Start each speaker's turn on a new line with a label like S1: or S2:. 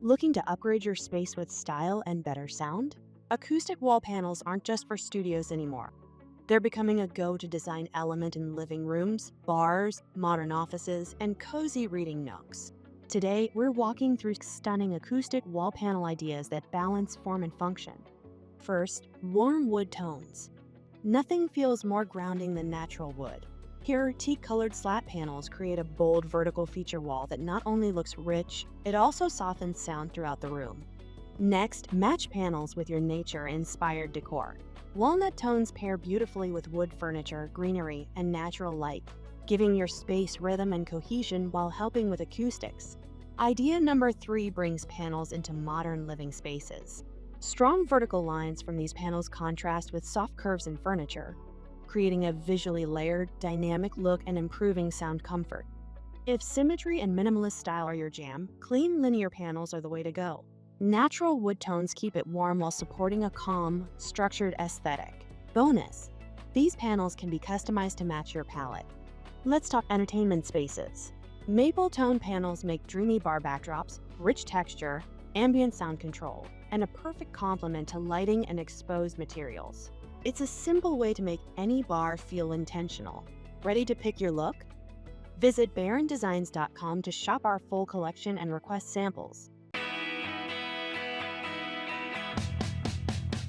S1: Looking to upgrade your space with style and better sound? Acoustic wall panels aren't just for studios anymore. They're becoming a go-to design element in living rooms, bars, modern offices, and cozy reading nooks. Today, we're walking through stunning acoustic wall panel ideas that balance form and function. First, warm wood tones. Nothing feels more grounding than natural wood. Here, teak-colored slat panels create a bold vertical feature wall that not only looks rich, it also softens sound throughout the room. Next, match panels with your nature-inspired decor. Walnut tones pair beautifully with wood furniture, greenery, and natural light, giving your space rhythm and cohesion while helping with acoustics. Idea number 3 brings panels into modern living spaces. Strong vertical lines from these panels contrast with soft curves in furniture, creating a visually layered, dynamic look and improving sound comfort. If symmetry and minimalist style are your jam, clean linear panels are the way to go. Natural wood tones keep it warm while supporting a calm, structured aesthetic. Bonus: these panels can be customized to match your palette. Let's talk entertainment spaces. Maple tone panels make dreamy bar backdrops, rich texture, ambient sound control, and a perfect complement to lighting and exposed materials. It's a simple way to make any bar feel intentional. Ready to pick your look? Visit barrondesigns.com to shop our full collection and request samples.